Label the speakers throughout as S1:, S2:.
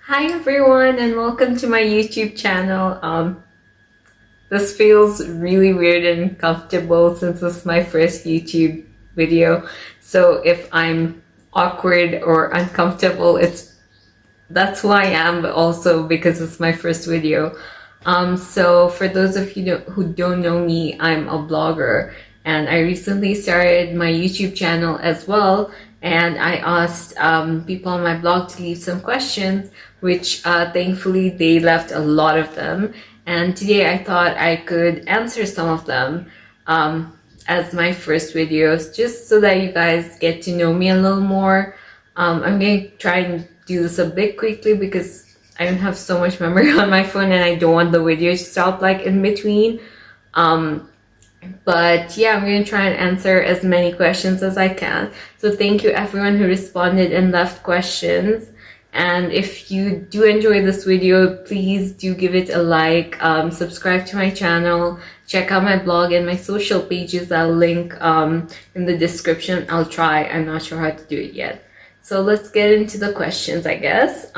S1: Hi everyone and welcome to my YouTube channel. This feels really weird and uncomfortable since this is my first YouTube video. So if I'm awkward or uncomfortable, that's who I am, but also because it's my first video. So for those of you who don't know me, I'm a blogger and I recently started my YouTube channel as well. And I asked people on my blog to leave some questions, which thankfully they left a lot of them. And today I thought I could answer some of them as my first videos, just so that you guys get to know me a little more. I'm going to try and do this a bit quickly because I don't have so much memory on my phone and I don't want the video to stop like in between. But yeah, I'm going to try and answer as many questions as I can. So thank you everyone who responded and left questions. And if you do enjoy this video, please do give it a like, subscribe to my channel, check out my blog and my social pages. I'll link in the description. I'll try. I'm not sure how to do it yet. So let's get into the questions, I guess.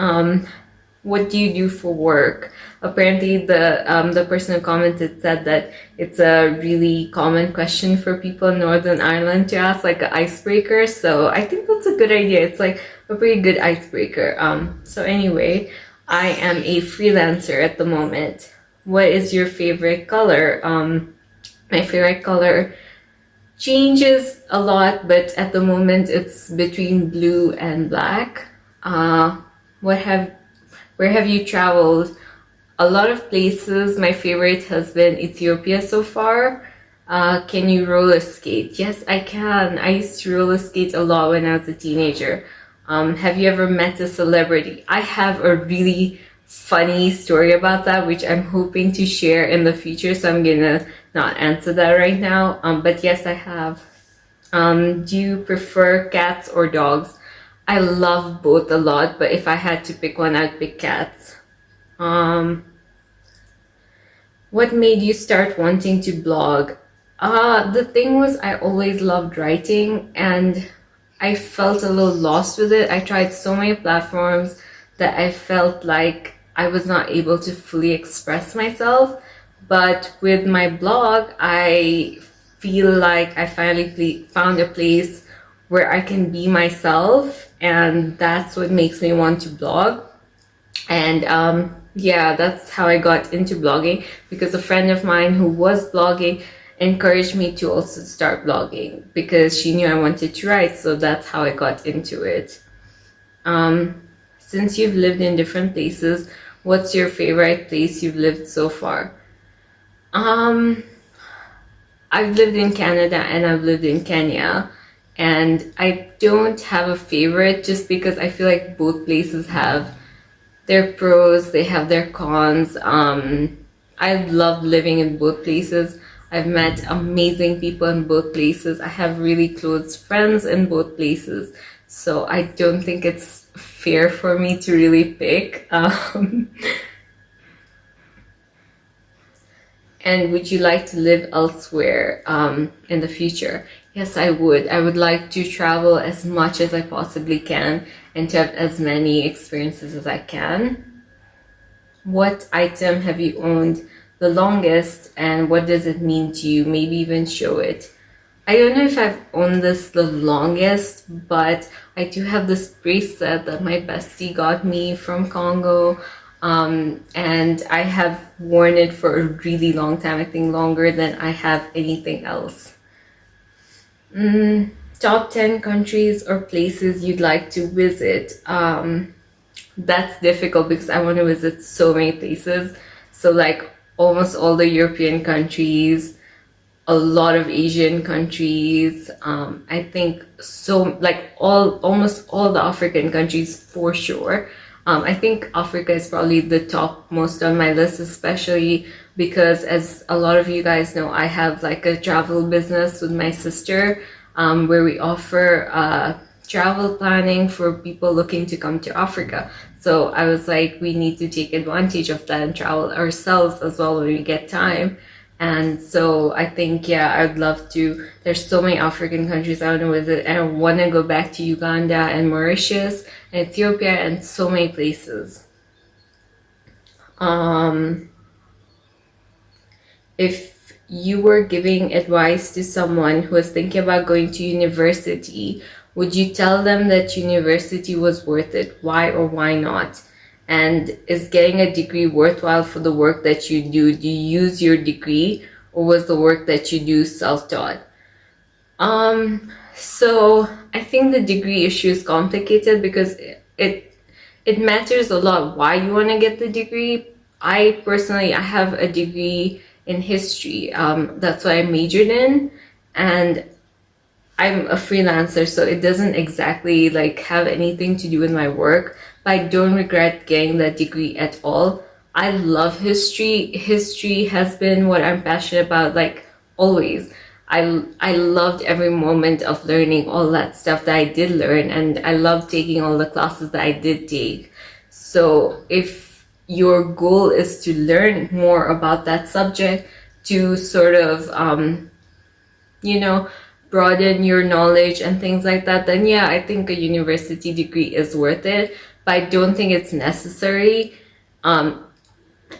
S1: What do you do for work? Apparently the person who commented said that it's a really common question for people in Northern Ireland to ask, like an icebreaker. So I think that's a good idea. It's like a pretty good icebreaker. So anyway, I am a freelancer at the moment. What is your favorite color? My favorite color changes a lot, but at the moment it's between blue and black. Where have you traveled? A lot of places. My favorite has been Ethiopia so far. Can you roller skate? Yes, I can. I used to roller skate a lot when I was a teenager. Have you ever met a celebrity? I have a really funny story about that, which I'm hoping to share in the future, so I'm gonna not answer that right now. But yes, I have. Do you prefer cats or dogs? I love both a lot, but if I had to pick one, I'd pick cats. What made you start wanting to blog? The thing was, I always loved writing and I felt a little lost with it. I tried so many platforms that I felt like I was not able to fully express myself. But with my blog, I feel like I finally found a place where I can be myself, and that's what makes me want to blog. And yeah, that's how I got into blogging, because a friend of mine who was blogging encouraged me to also start blogging because she knew I wanted to write, so that's how I got into it. Since you've lived in different places, what's your favorite place you've lived so far? I've lived in Canada and I've lived in Kenya. And I don't have a favorite just because I feel like both places have their pros, they have their cons. I love living in both places. I've met amazing people in both places. I have really close friends in both places. So I don't think it's fair for me to really pick. And would you like to live elsewhere in the future? Yes, I would. I would like to travel as much as I possibly can and to have as many experiences as I can. What item have you owned the longest and what does it mean to you? Maybe even show it. I don't know if I've owned this the longest, but I do have this bracelet that my bestie got me from Congo. And I have worn it for a really long time. I think longer than I have anything else. Top 10 countries or places you'd like to visit. That's difficult because I want to visit so many places. So like almost all the European countries, a lot of Asian countries. I think so, like almost all the African countries for sure. I think Africa is probably the top most on my list, especially because, as a lot of you guys know, I have like a travel business with my sister where we offer travel planning for people looking to come to Africa. So I was like, we need to take advantage of that and travel ourselves as well when we get time. And so I think, yeah, I'd love to. There's so many African countries I want to visit, and I want to go back to Uganda and Mauritius and Ethiopia and so many places. Um, if you were giving advice to someone who was thinking about going to university, would you tell them that university was worth it? Why or why not? And is getting a degree worthwhile for the work that you do? Do you use your degree, or was the work that you do self-taught? So I think the degree issue is complicated because it matters a lot why you want to get the degree. I personally, I have a degree in history. That's what I majored in, and I'm a freelancer, so it doesn't exactly like have anything to do with my work, but I don't regret getting that degree at all. I love history. History has been what I'm passionate about, like always. I loved every moment of learning all that stuff that I did learn, and I loved taking all the classes that I did take. So if your goal is to learn more about that subject, to sort of you know, broaden your knowledge and things like that, then yeah, I think a university degree is worth it, but I don't think it's necessary,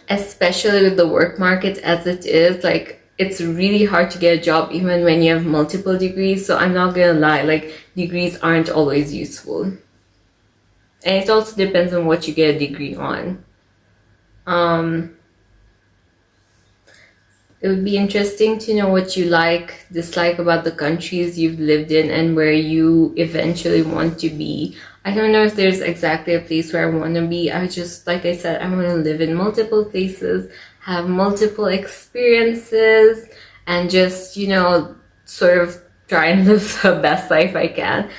S1: especially with the work market as it is. Like, it's really hard to get a job even when you have multiple degrees, so I'm not gonna lie, like, degrees aren't always useful. And it also depends on what you get a degree on. It would be interesting to know what you like, dislike about the countries you've lived in and where you eventually want to be. I don't know if there's exactly a place where I want to be. I just, like I said, I want to live in multiple places, have multiple experiences, and just, you know, sort of try and live the best life I can.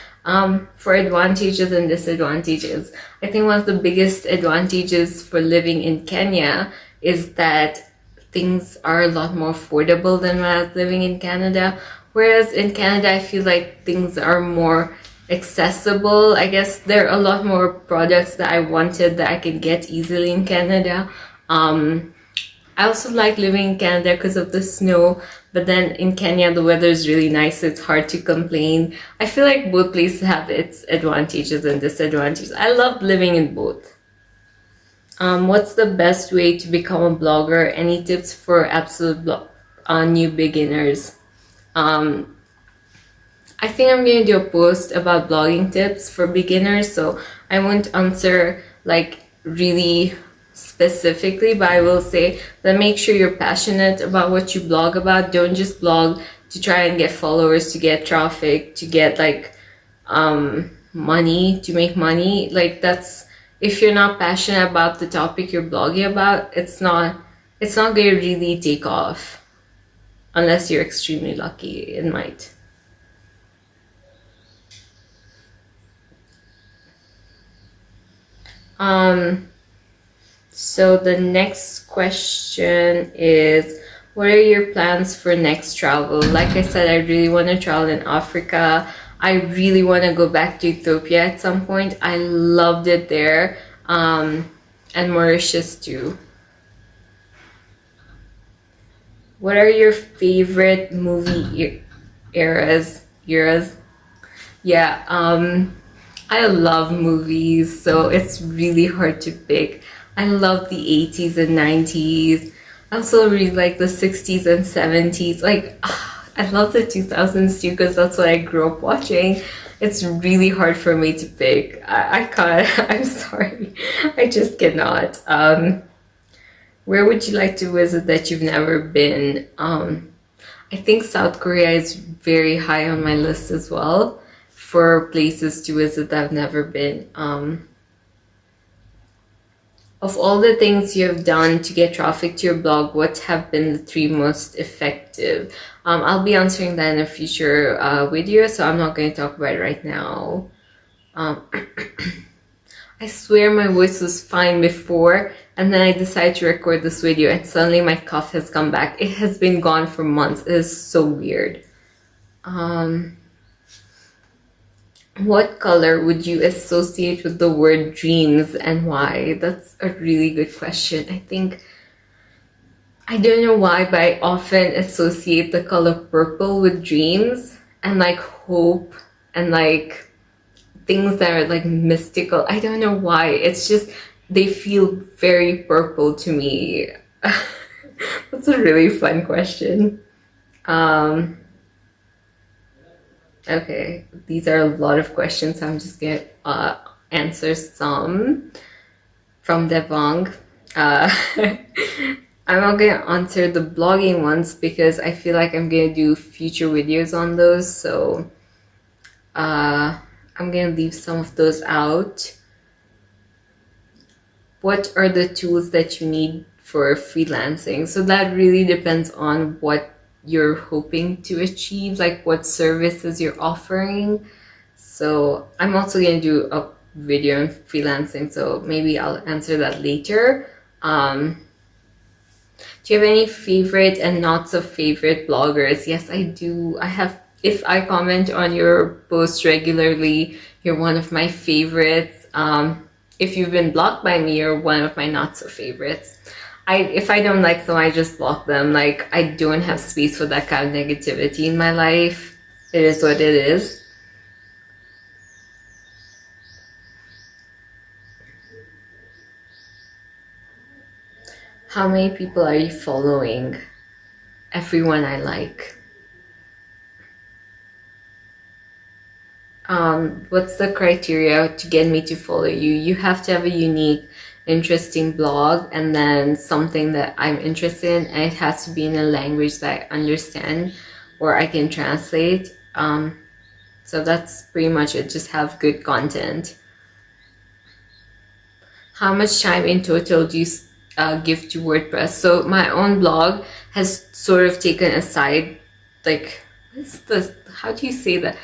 S1: For advantages and disadvantages, I think one of the biggest advantages for living in Kenya is that things are a lot more affordable than when I was living in Canada. Whereas in Canada, I feel like things are more accessible. I guess there are a lot more products that I wanted that I could get easily in Canada. I also like living in Canada because of the snow, but then in Kenya, the weather is really nice, so it's hard to complain. I feel like both places have its advantages and disadvantages. I love living in both. What's the best way to become a blogger? Any tips for absolute new beginners? I think I'm going to do a post about blogging tips for beginners, so I won't answer like really specifically, but I will say that make sure you're passionate about what you blog about. Don't just blog to try and get followers, to get traffic, to get like money, to make money. Like, that's, if you're not passionate about the topic you're blogging about, it's not going to really take off unless you're extremely lucky. It might. So the next question is, what are your plans for next travel? Like I said, I really want to travel in Africa. I really want to go back to Ethiopia at some point. I loved it there. And Mauritius too. What are your favorite movie eras? Yeah, I love movies, so it's really hard to pick. I love the 80s and 90s. I also really like the 60s and 70s. Like, I love the 2000s too, because that's what I grew up watching. It's really hard for me to pick. I can't. I'm sorry. I just cannot. Where would you like to visit that you've never been? I think South Korea is very high on my list as well for places to visit that I've never been. Of all the things you have done to get traffic to your blog, what have been the 3 most effective? I'll be answering that in a future video, so I'm not going to talk about it right now. I swear my voice was fine before, and then I decided to record this video, and suddenly my cough has come back. It has been gone for months. It is so weird. What color would you associate with the word dreams, and why? That's a really good question. I don't know why, but I often associate the color purple with dreams and like hope and like things that are like mystical. I don't know why. It's just they feel very purple to me. That's a really fun question. Okay, these are a lot of questions, so I'm just gonna answer some from Devang. I'm not gonna answer the blogging ones because I feel like I'm gonna do future videos on those, so I'm gonna leave some of those out. What are the tools that you need for freelancing? So that really depends on what you're hoping to achieve, like what services you're offering. So I'm also going to do a video on freelancing, so maybe I'll answer that later. Do you have any favorite and not so favorite bloggers? Yes, I do. I have. If I comment on your posts regularly, you're one of my favorites. If you've been blocked by me, you're one of my not so favorites. If I don't like them, I just block them. Like, I don't have space for that kind of negativity in my life. It is what it is. How many people are you following? Everyone I like. What's the criteria to get me to follow you? You have to have a unique, interesting blog, and then something that I'm interested in, and it has to be in a language that I understand or I can translate. So that's pretty much it. Just have good content. How much time in total do you give to WordPress? So my own blog has sort of taken a side, like, what's this? How do you say that?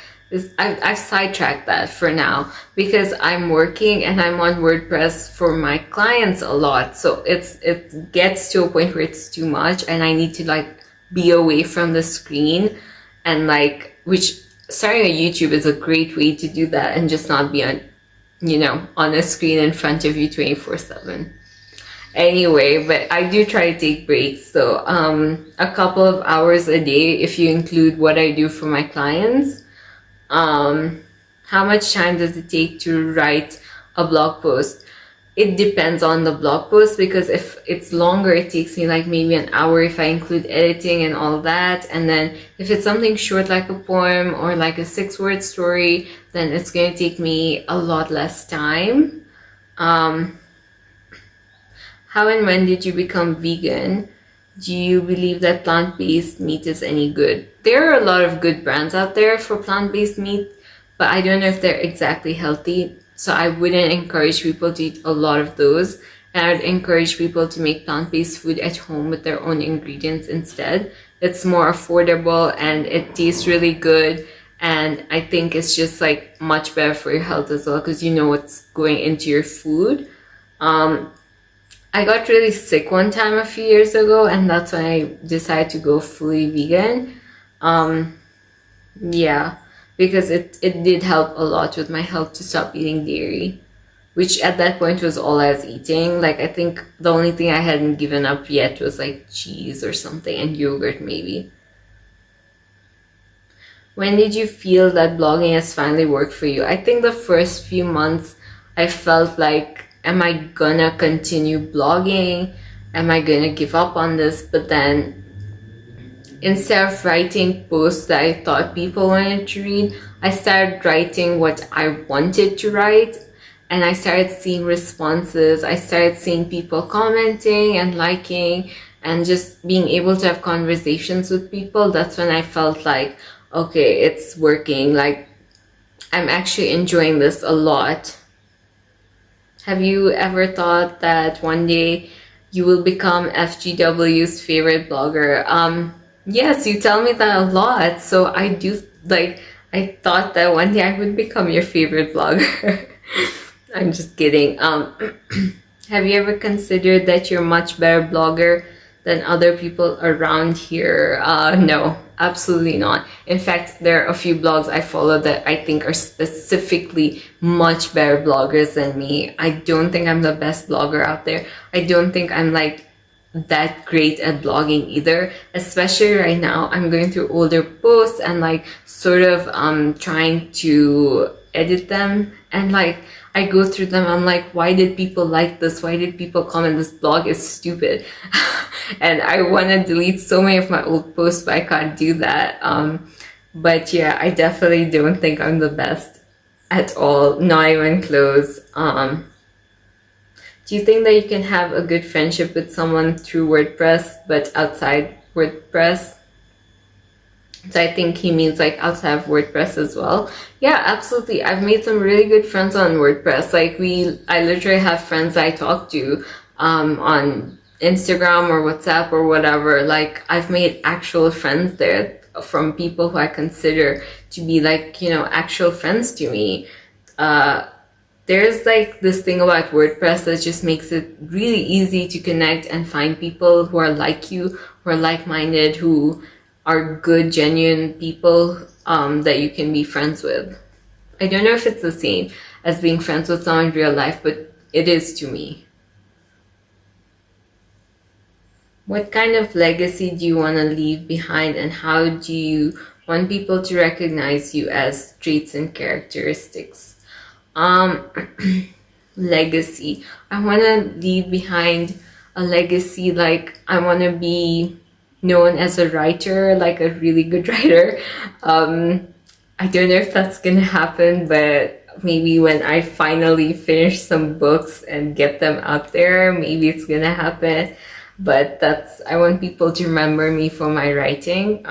S1: I've sidetracked that for now because I'm working and I'm on WordPress for my clients a lot. So it gets to a point where it's too much and I need to like be away from the screen, and like, which starting a YouTube is a great way to do that and just not be on, you know, on a screen in front of you 24/7. Anyway, but I do try to take breaks. So a couple of hours a day if you include what I do for my clients. How much time does it take to write a blog post? It depends on the blog post, because if it's longer, it takes me like maybe an hour if I include editing and all that. And then if it's something short like a poem or like a 6-word story, then it's going to take me a lot less time. How and when did you become vegan? Do you believe that plant-based meat is any good? There are a lot of good brands out there for plant-based meat, but I don't know if they're exactly healthy. So I wouldn't encourage people to eat a lot of those. And I would encourage people to make plant-based food at home with their own ingredients instead. It's more affordable and it tastes really good. And I think it's just like much better for your health as well, because you know what's going into your food. I got really sick one time a few years ago, and that's when I decided to go fully vegan. Yeah, because it did help a lot with my health to stop eating dairy, which at that point was all I was eating. Like, I think the only thing I hadn't given up yet was like cheese or something, and yogurt maybe. When did you feel that blogging has finally worked for you? I think the first few months I felt like, am I gonna continue blogging? Am I gonna give up on this? But then instead of writing posts that I thought people wanted to read, I started writing what I wanted to write, and I started seeing responses. I started seeing people commenting and liking and just being able to have conversations with people. That's when I felt like, okay, it's working. Like, I'm actually enjoying this a lot. Have you ever thought that one day you will become FGW's favorite blogger? Yes, you tell me that a lot. So I do, like, I thought that one day I would become your favorite blogger. I'm just kidding. Have you ever considered that you're a much better blogger than other people around here? No, absolutely not. In fact, there are a few blogs I follow that I think are specifically much better bloggers than me. I don't think I'm the best blogger out there. I don't think I'm like that great at blogging either. Especially right now, I'm going through older posts and like sort of trying to edit them, and like I go through them. I'm like, why did people like this? Why did people comment this blog is stupid? And I want to delete so many of my old posts, but I can't do that. But yeah, I definitely don't think I'm the best at all, not even close. Do you think that you can have a good friendship with someone through WordPress, but outside WordPress? So I think he means like outside of WordPress as well. Yeah, absolutely. I've made some really good friends on WordPress. Like I literally have friends I talk to on Instagram or WhatsApp or whatever. Like I've made actual friends there from people who I consider to be like, you know, actual friends to me. There's like this thing about WordPress that just makes it really easy to connect and find people who are like you, who are like-minded, who are good, genuine people that you can be friends with. I don't know if it's the same as being friends with someone in real life, but it is to me. What kind of legacy do you want to leave behind, and how do you want people to recognize you as traits and characteristics? Legacy. I want to leave behind a legacy, like I want to be known as a writer, like a really good writer. I don't know if that's gonna happen, but maybe when I finally finish some books and get them out there, maybe it's gonna happen. But I want people to remember me for my writing.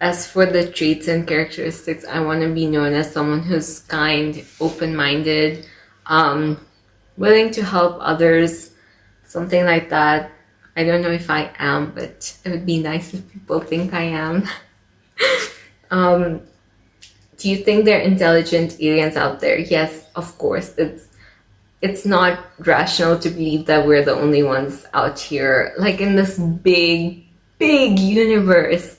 S1: As for the traits and characteristics, I want to be known as someone who's kind, open-minded, willing to help others, something like that. I don't know if I am, but it would be nice if people think I am. Do you think there are intelligent aliens out there? Yes, of course. It's not rational to believe that we're the only ones out here. Like in this big, big universe,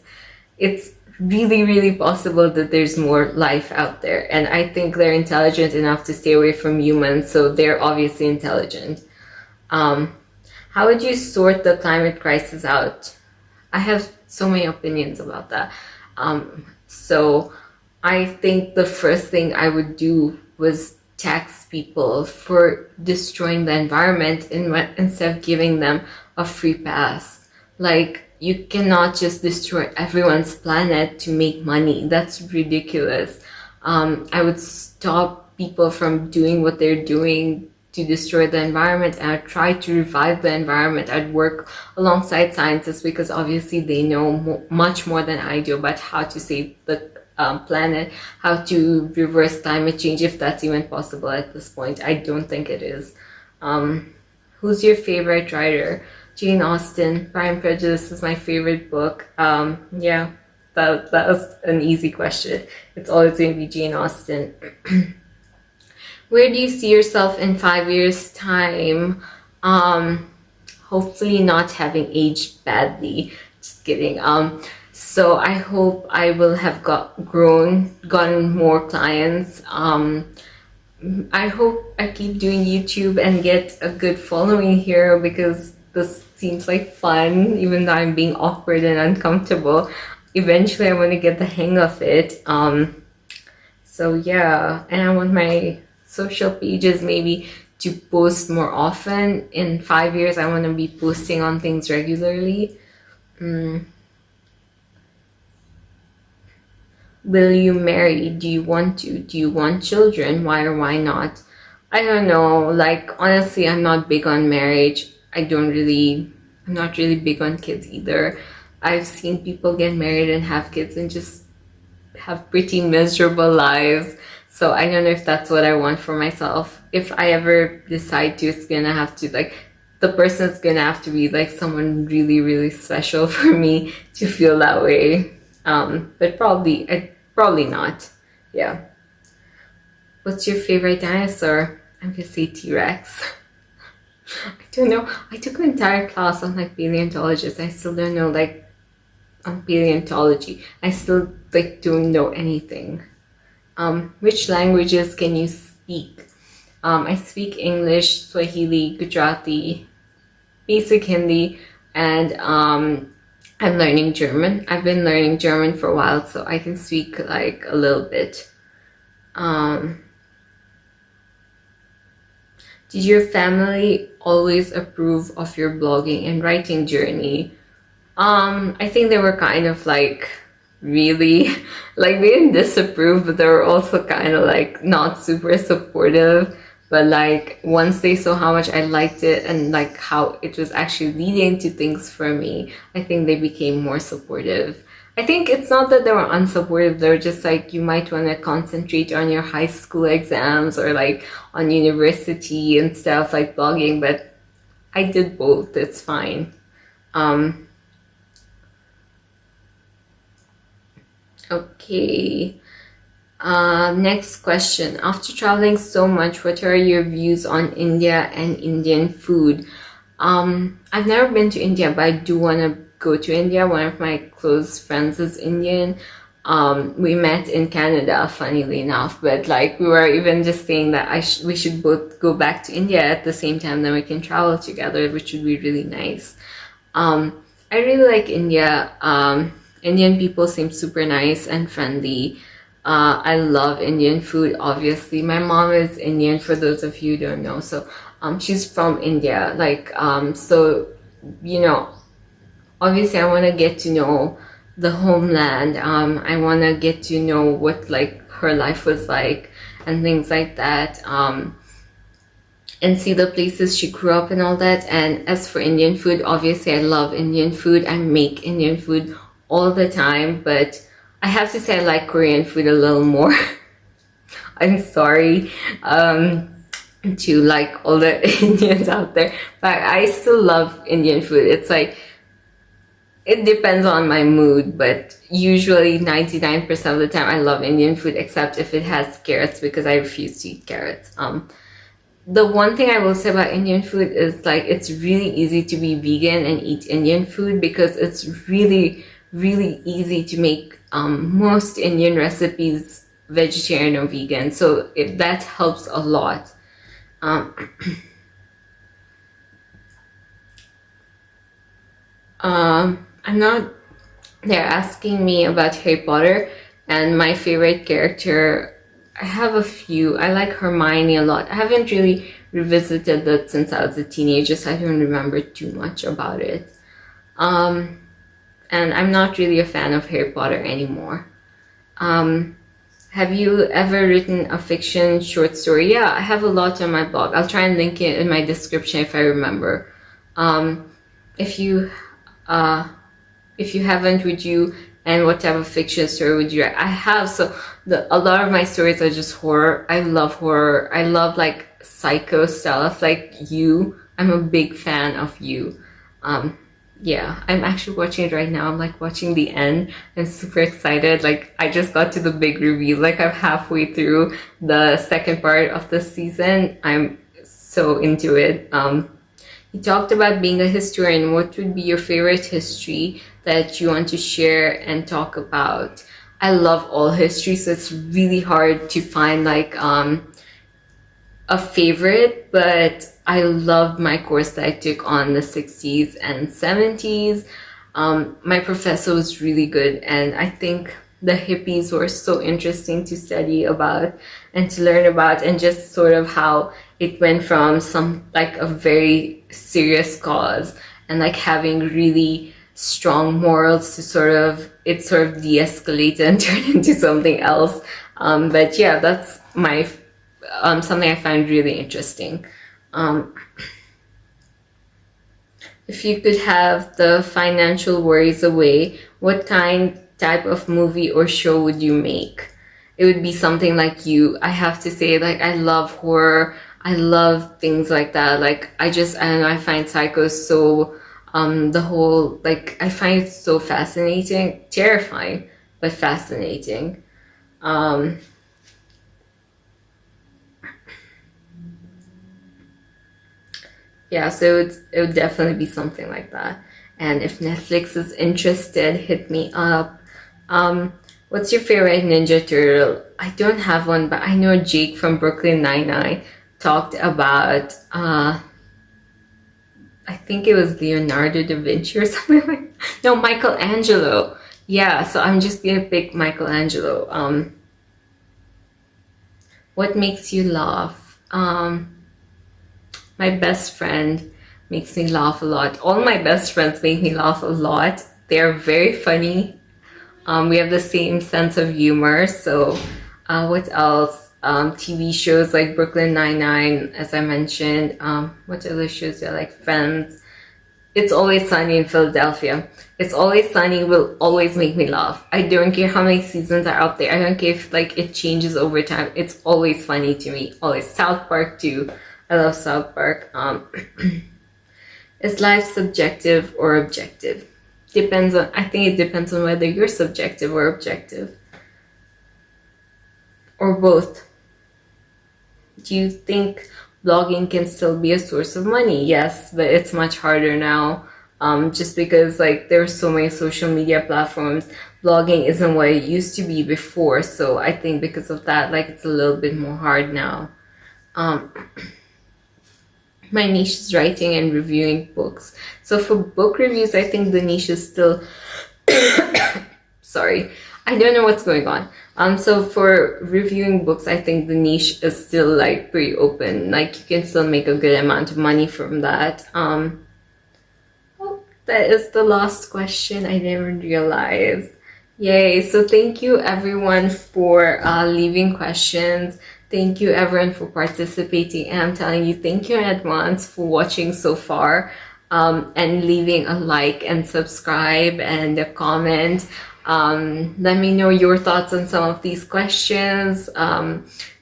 S1: it's really, really possible that there's more life out there. And I think they're intelligent enough to stay away from humans, so they're obviously intelligent. How would you sort the climate crisis out? I have so many opinions about that. So I think the first thing I would do was tax people for destroying the environment instead of giving them a free pass. Like, you cannot just destroy everyone's planet to make money. That's ridiculous. I would stop people from doing what they're doing to destroy the environment, and I'd try to revive the environment. I'd work alongside scientists because obviously they know much more than I do about how to save the planet, how to reverse climate change, if that's even possible at this point. I don't think it is. Who's your favorite writer? Jane Austen. Pride and Prejudice is my favorite book. Yeah, that was an easy question. It's always going to be Jane Austen. Where do you see yourself in 5 years' time? Hopefully not having aged badly. Just kidding. So I hope I will have gotten more clients. I hope I keep doing YouTube and get a good following here, because this seems like fun, even though I'm being awkward and uncomfortable. Eventually I want to get the hang of it. So yeah, and I want my social pages maybe to post more often. In 5 years I want to be posting on things regularly. Will you marry? Do you want to? Do you want children? Why or why not? I don't know. Like, honestly, I'm not big on marriage. I'm not really big on kids either. I've seen people get married and have kids and just have pretty miserable lives. So I don't know if that's what I want for myself. If I ever decide to, it's gonna have to, like, the person's gonna have to be like someone really, really special for me to feel that way. But probably not. Yeah. What's your favorite dinosaur? I'm gonna say T-Rex. I don't know. I took an entire class on like paleontologists. I still don't know like on paleontology. I still like don't know anything. Which languages can you speak? I speak English, Swahili, Gujarati, basic Hindi, and I'm learning German. I've been learning German for a while, so I can speak like a little bit. Did your family always approve of your blogging and writing journey? I think they were kind of like really like they didn't disapprove, but they were also kind of like not super supportive. But like once they saw how much I liked it and like how it was actually leading to things for me, I think they became more supportive. I think it's not that they were unsupportive, they were just like, you might want to concentrate on your high school exams or like on university and stuff like blogging, but I did both, it's fine. Okay. Next question. After traveling so much, what are your views on India and Indian food? I've never been to India, but I do want to go to India. One of my close friends is Indian. We met in Canada, funnily enough, but like we were even just saying that we should both go back to India at the same time, then we can travel together, which would be really nice. I really like India. Indian people seem super nice and friendly. I love Indian food, obviously. My mom is Indian, for those of you who don't know. So she's from India. Like, so, you know, obviously I want to get to know the homeland. I want to get to know what like her life was like and things like that. And see the places she grew up and all that. And as for Indian food, obviously I love Indian food. I make Indian food all the time, but I have to say I like Korean food a little more. I'm sorry to like all the Indians out there, but I still love Indian food. It's like, it depends on my mood, but usually 99% of the time I love Indian food, except if it has carrots, because I refuse to eat carrots. The one thing I will say about Indian food is like it's really easy to be vegan and eat Indian food because it's really easy to make most Indian recipes vegetarian or vegan, so that helps a lot. I'm not, they're asking me about Harry Potter and my favorite character. I have a few. I like Hermione a lot. I haven't really revisited that since I was a teenager, so I don't remember too much about it. And I'm not really a fan of Harry Potter anymore. Have you ever written a fiction short story? Yeah, I have a lot on my blog. I'll try and link it in my description if I remember. If you haven't, would you, and what type of fiction story would you write? I have, so a lot of my stories are just horror. I love horror. I love like psycho stuff, like You. I'm a big fan of You. Yeah, I'm actually watching it right now. I'm like watching the end. I'm super excited. Like I just got to the big reveal. Like I'm halfway through the second part of the season. I'm so into it. You talked about being a historian. What would be your favorite history that you want to share and talk about? I love all history, so it's really hard to find like a favorite, but I loved my course that I took on the 60s and 70s. My professor was really good, and I think the hippies were so interesting to study about and to learn about, and just sort of how it went from some like a very serious cause and like having really strong morals to sort of de-escalate and turn into something else. But yeah, that's my something I find really interesting. If you could have the financial worries away, what type of movie or show would you make? It would be something like You. I have to say, like, I love horror. I love things like that. Like, I don't know, I find Psycho so, the whole, like, I find it so fascinating, terrifying, but fascinating. Yeah, so it would definitely be something like that. And if Netflix is interested, hit me up. What's your favorite Ninja Turtle? I don't have one, but I know Jake from Brooklyn Nine-Nine talked about, I think it was Leonardo da Vinci or something like that. No, Michelangelo. Yeah, so I'm just gonna pick Michelangelo. What makes you laugh? My best friend makes me laugh a lot. All my best friends make me laugh a lot. They're very funny. We have the same sense of humor. So what else? TV shows like Brooklyn Nine-Nine, as I mentioned. What other shows do I like? Friends. It's Always Sunny in Philadelphia. It's Always Sunny will always make me laugh. I don't care how many seasons are out there. I don't care if like it changes over time. It's always funny to me. Always. South Park too. I love South Park. Is life subjective or objective? Depends on, I think it depends on whether you're subjective or objective. Or both. Do you think blogging can still be a source of money? Yes, but it's much harder now. Just because like there are so many social media platforms, blogging isn't what it used to be before. So I think because of that, like it's a little bit more hard now. My niche is writing and reviewing books. So for book reviews, I think the niche is still sorry, I don't know what's going on. So for reviewing books, I think the niche is still like pretty open. Like you can still make a good amount of money from that. Oh, that is the last question. I didn't realize. Yay. So thank you everyone for leaving questions. Thank you everyone for participating. And I'm telling you, thank you in advance for watching so far, and leaving a like and subscribe and a comment. Let me know your thoughts on some of these questions.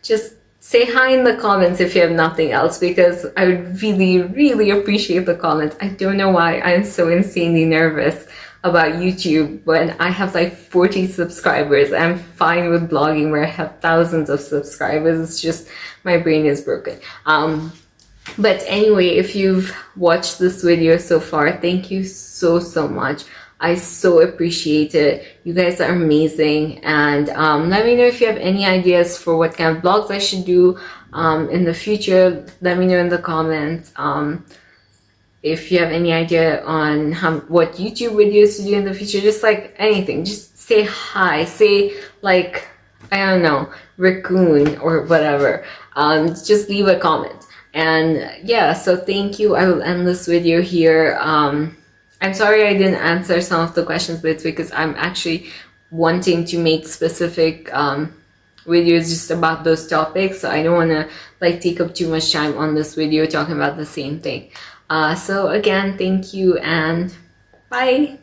S1: Just say hi in the comments if you have nothing else, because I would really, really appreciate the comments. I don't know why I'm so insanely nervous about YouTube when I have like 40 subscribers. I'm fine with blogging where I have thousands of subscribers. It's just my brain is broken. But anyway, if you've watched this video so far, thank you so, so much. I so appreciate it. You guys are amazing. And let me know if you have any ideas for what kind of blogs I should do in the future. Let me know in the comments. If you have any idea on what YouTube videos to do in the future, just like anything, just say hi. Say like, I don't know, raccoon or whatever. Just leave a comment. And yeah, so thank you. I will end this video here. I'm sorry I didn't answer some of the questions, but it's because I'm actually wanting to make specific videos just about those topics. So I don't want to like take up too much time on this video talking about the same thing. So again, thank you and bye.